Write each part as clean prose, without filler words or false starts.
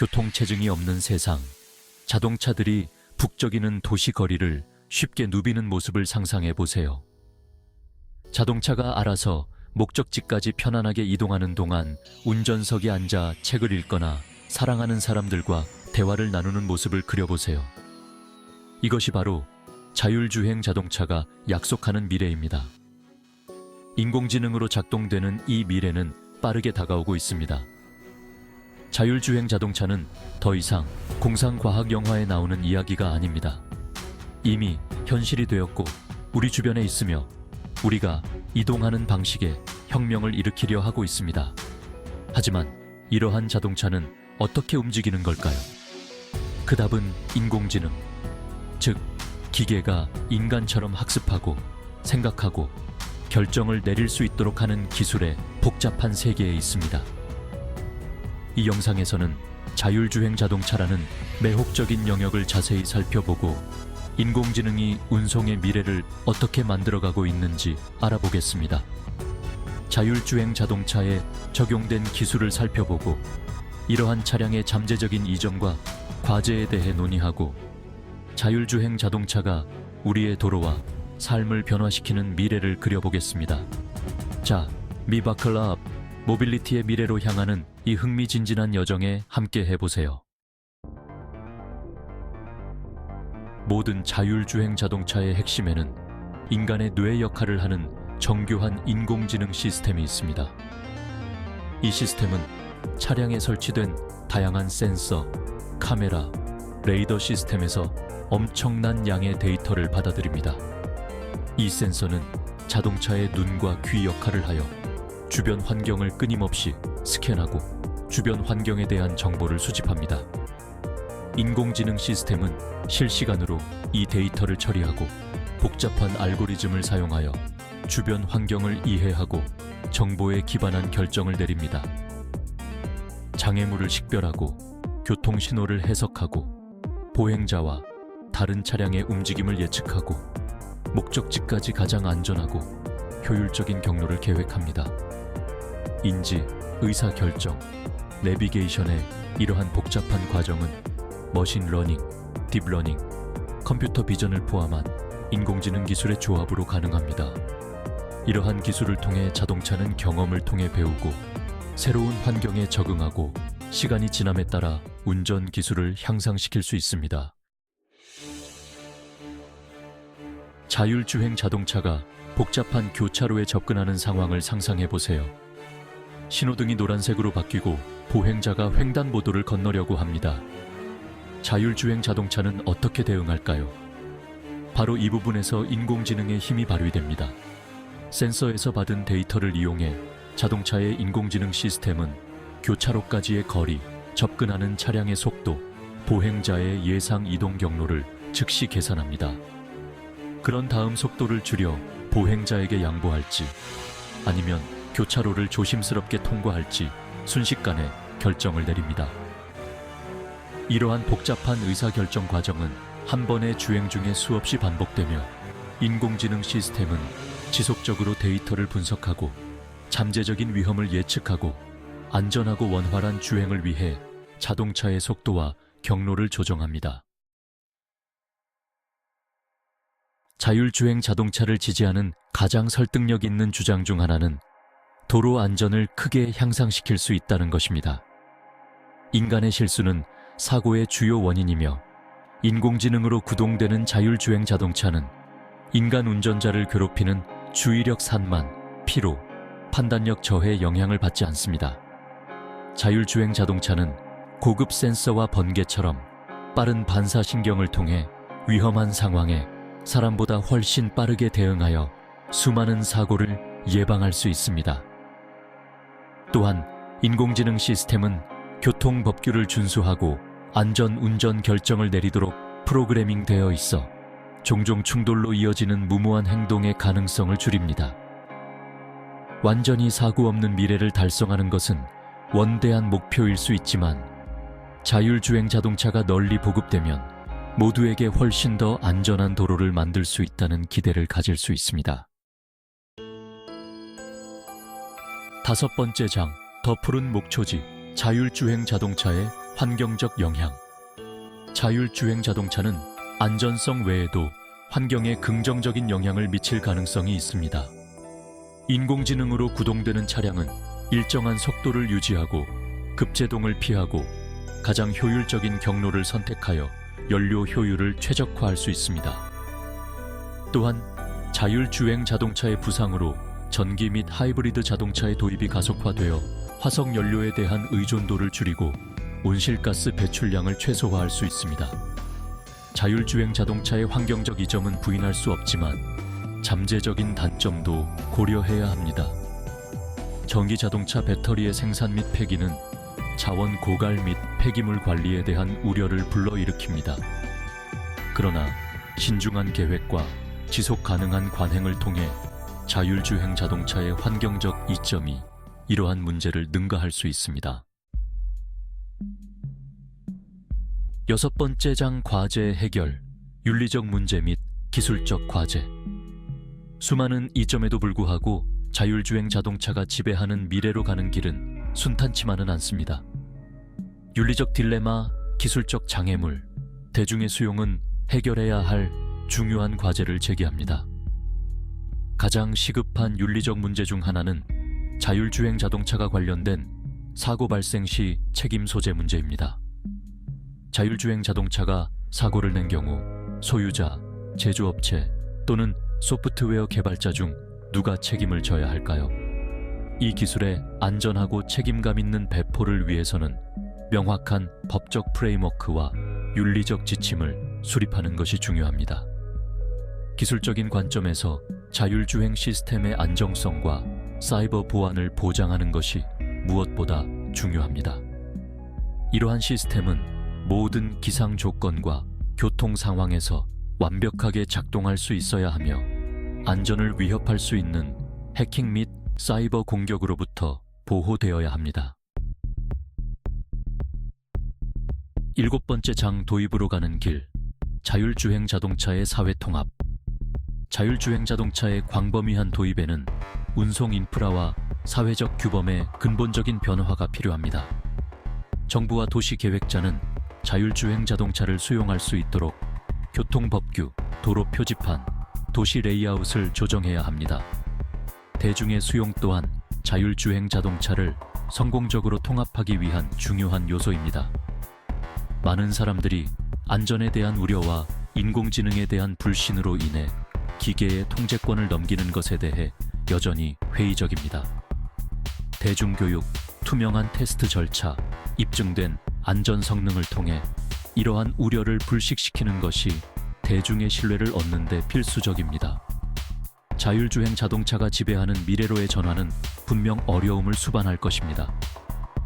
교통체증이 없는 세상, 자동차들이 북적이는 도시 거리를 쉽게 누비는 모습을 상상해 보세요. 자동차가 알아서 목적지까지 편안하게 이동하는 동안 운전석에 앉아 책을 읽거나 사랑하는 사람들과 대화를 나누는 모습을 그려보세요. 이것이 바로 자율주행 자동차가 약속하는 미래입니다. 인공지능으로 작동되는 이 미래는 빠르게 다가오고 있습니다. 자율주행 자동차는 더 이상 공상과학 영화에 나오는 이야기가 아닙니다. 이미 현실이 되었고 우리 주변에 있으며 우리가 이동하는 방식에 혁명을 일으키려 하고 있습니다. 하지만 이러한 자동차는 어떻게 움직이는 걸까요? 그 답은 인공지능, 즉 기계가 인간처럼 학습하고 생각하고 결정을 내릴 수 있도록 하는 기술의 복잡한 세계에 있습니다. 이 영상에서는 자율주행 자동차라는 매혹적인 영역을 자세히 살펴보고 인공지능이 운송의 미래를 어떻게 만들어가고 있는지 알아보겠습니다. 자율주행 자동차에 적용된 기술을 살펴보고 이러한 차량의 잠재적인 이점과 과제에 대해 논의하고 자율주행 자동차가 우리의 도로와 삶을 변화시키는 미래를 그려보겠습니다. 자, 미바클럽 모빌리티의 미래로 향하는 이 흥미진진한 여정에 함께 해보세요. 모든 자율주행 자동차의 핵심에는 인간의 뇌 역할을 하는 정교한 인공지능 시스템이 있습니다. 이 시스템은 차량에 설치된 다양한 센서, 카메라, 레이더 시스템에서 엄청난 양의 데이터를 받아들입니다. 이 센서는 자동차의 눈과 귀 역할을 하여 주변 환경을 끊임없이 스캔하고 주변 환경에 대한 정보를 수집합니다. 인공지능 시스템은 실시간으로 이 데이터를 처리하고 복잡한 알고리즘을 사용하여 주변 환경을 이해하고 정보에 기반한 결정을 내립니다. 장애물을 식별하고 교통 신호를 해석하고 보행자와 다른 차량의 움직임을 예측하고 목적지까지 가장 안전하고 효율적인 경로를 계획합니다. 인지, 의사결정, 내비게이션의 이러한 복잡한 과정은 머신러닝, 딥러닝, 컴퓨터 비전을 포함한 인공지능 기술의 조합으로 가능합니다. 이러한 기술을 통해 자동차는 경험을 통해 배우고 새로운 환경에 적응하고 시간이 지남에 따라 운전 기술을 향상시킬 수 있습니다. 자율주행 자동차가 복잡한 교차로에 접근하는 상황을 상상해 보세요. 신호등이 노란색으로 바뀌고 보행자가 횡단보도를 건너려고 합니다. 자율주행 자동차는 어떻게 대응할까요? 바로 이 부분에서 인공지능의 힘이 발휘됩니다. 센서에서 받은 데이터를 이용해 자동차의 인공지능 시스템은 교차로까지의 거리, 접근하는 차량의 속도, 보행자의 예상 이동 경로를 즉시 계산합니다. 그런 다음 속도를 줄여 보행자에게 양보할지 아니면 교차로를 조심스럽게 통과할지 순식간에 결정을 내립니다. 이러한 복잡한 의사결정 과정은 한 번의 주행 중에 수없이 반복되며 인공지능 시스템은 지속적으로 데이터를 분석하고 잠재적인 위험을 예측하고 안전하고 원활한 주행을 위해 자동차의 속도와 경로를 조정합니다. 자율주행 자동차를 지지하는 가장 설득력 있는 주장 중 하나는 도로 안전을 크게 향상시킬 수 있다는 것입니다. 인간의 실수는 사고의 주요 원인이며 인공지능으로 구동되는 자율주행 자동차는 인간 운전자를 괴롭히는 주의력 산만, 피로, 판단력 저해에 영향을 받지 않습니다. 자율주행 자동차는 고급 센서와 번개처럼 빠른 반사신경을 통해 위험한 상황에 사람보다 훨씬 빠르게 대응하여 수많은 사고를 예방할 수 있습니다. 또한 인공지능 시스템은 교통법규를 준수하고 안전 운전 결정을 내리도록 프로그래밍 되어 있어 종종 충돌로 이어지는 무모한 행동의 가능성을 줄입니다. 완전히 사고 없는 미래를 달성하는 것은 원대한 목표일 수 있지만 자율주행 자동차가 널리 보급되면 모두에게 훨씬 더 안전한 도로를 만들 수 있다는 기대를 가질 수 있습니다. 5번째 장, 더 푸른 목초지, 자율주행 자동차의 환경적 영향. 자율주행 자동차는 안전성 외에도 환경에 긍정적인 영향을 미칠 가능성이 있습니다. 인공지능으로 구동되는 차량은 일정한 속도를 유지하고 급제동을 피하고 가장 효율적인 경로를 선택하여 연료 효율을 최적화할 수 있습니다. 또한 자율주행 자동차의 부상으로 전기 및 하이브리드 자동차의 도입이 가속화되어 화석 연료에 대한 의존도를 줄이고 온실가스 배출량을 최소화할 수 있습니다. 자율주행 자동차의 환경적 이점은 부인할 수 없지만 잠재적인 단점도 고려해야 합니다. 전기자동차 배터리의 생산 및 폐기는 자원 고갈 및 폐기물 관리에 대한 우려를 불러일으킵니다. 그러나 신중한 계획과 지속 가능한 관행을 통해 자율주행 자동차의 환경적 이점이 이러한 문제를 능가할 수 있습니다. 6번째 장 과제 해결, 윤리적 문제 및 기술적 과제. 수많은 이점에도 불구하고 자율주행 자동차가 지배하는 미래로 가는 길은 순탄치만은 않습니다. 윤리적 딜레마, 기술적 장애물, 대중의 수용은 해결해야 할 중요한 과제를 제기합니다. 가장 시급한 윤리적 문제 중 하나는 자율주행 자동차가 관련된 사고 발생 시 책임 소재 문제입니다. 자율주행 자동차가 사고를 낸 경우 소유자, 제조업체 또는 소프트웨어 개발자 중 누가 책임을 져야 할까요? 이 기술의 안전하고 책임감 있는 배포를 위해서는 명확한 법적 프레임워크와 윤리적 지침을 수립하는 것이 중요합니다. 기술적인 관점에서 자율주행 시스템의 안정성과 사이버 보안을 보장하는 것이 무엇보다 중요합니다. 이러한 시스템은 모든 기상 조건과 교통 상황에서 완벽하게 작동할 수 있어야 하며 안전을 위협할 수 있는 해킹 및 사이버 공격으로부터 보호되어야 합니다. 7번째 장 도입으로 가는 길, 자율주행 자동차의 사회 통합. 자율주행 자동차의 광범위한 도입에는 운송 인프라와 사회적 규범의 근본적인 변화가 필요합니다. 정부와 도시계획자는 자율주행 자동차를 수용할 수 있도록 교통법규, 도로 표지판, 도시 레이아웃을 조정해야 합니다. 대중의 수용 또한 자율주행 자동차를 성공적으로 통합하기 위한 중요한 요소입니다. 많은 사람들이 안전에 대한 우려와 인공지능에 대한 불신으로 인해 기계의 통제권을 넘기는 것에 대해 여전히 회의적입니다. 대중교육, 투명한 테스트 절차, 입증된 안전 성능을 통해 이러한 우려를 불식시키는 것이 대중의 신뢰를 얻는 데 필수적입니다. 자율주행 자동차가 지배하는 미래로의 전환은 분명 어려움을 수반할 것입니다.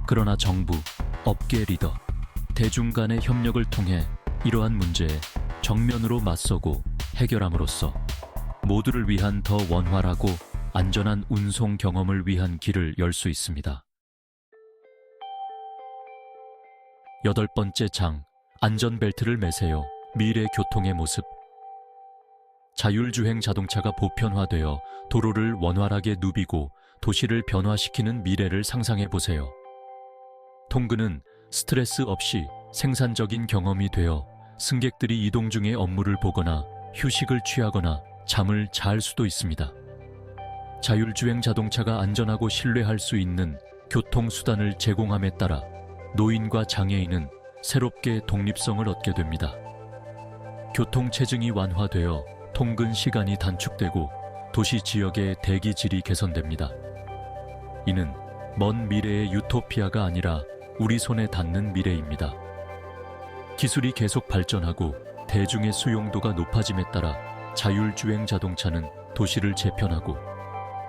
그러나 정부, 업계 리더, 대중 간의 협력을 통해 이러한 문제에 정면으로 맞서고 해결함으로써 모두를 위한 더 원활하고 안전한 운송 경험을 위한 길을 열 수 있습니다. 8번째 장, 안전벨트를 매세요. 미래 교통의 모습. 자율주행 자동차가 보편화되어 도로를 원활하게 누비고 도시를 변화시키는 미래를 상상해 보세요. 통근은 스트레스 없이 생산적인 경험이 되어 승객들이 이동 중에 업무를 보거나 휴식을 취하거나 잠을 잘 수도 있습니다. 자율주행 자동차가 안전하고 신뢰할 수 있는 교통수단을 제공함에 따라 노인과 장애인은 새롭게 독립성을 얻게 됩니다. 교통체증이 완화되어 통근 시간이 단축되고 도시 지역의 대기질이 개선됩니다. 이는 먼 미래의 유토피아가 아니라 우리 손에 닿는 미래입니다. 기술이 계속 발전하고 대중의 수용도가 높아짐에 따라 자율주행 자동차는 도시를 재편하고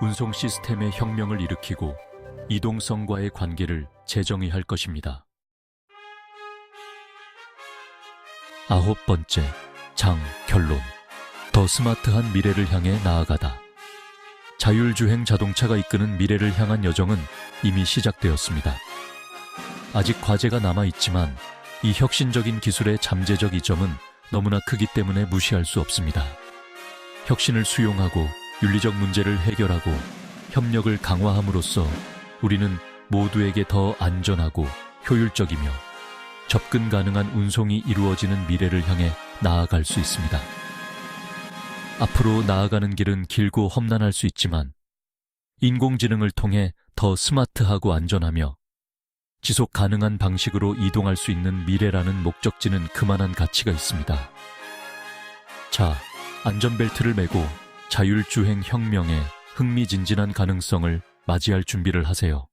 운송 시스템의 혁명을 일으키고 이동성과의 관계를 재정의할 것입니다. 9번째 장 결론. 더 스마트한 미래를 향해 나아가다. 자율주행 자동차가 이끄는 미래를 향한 여정은 이미 시작되었습니다. 아직 과제가 남아있지만 이 혁신적인 기술의 잠재적 이점은 너무나 크기 때문에 무시할 수 없습니다. 혁신을 수용하고 윤리적 문제를 해결하고 협력을 강화함으로써 우리는 모두에게 더 안전하고 효율적이며 접근 가능한 운송이 이루어지는 미래를 향해 나아갈 수 있습니다. 앞으로 나아가는 길은 길고 험난할 수 있지만 인공지능을 통해 더 스마트하고 안전하며 지속 가능한 방식으로 이동할 수 있는 미래라는 목적지는 그만한 가치가 있습니다. 자, 안전벨트를 매고 자율주행 혁명의 흥미진진한 가능성을 맞이할 준비를 하세요.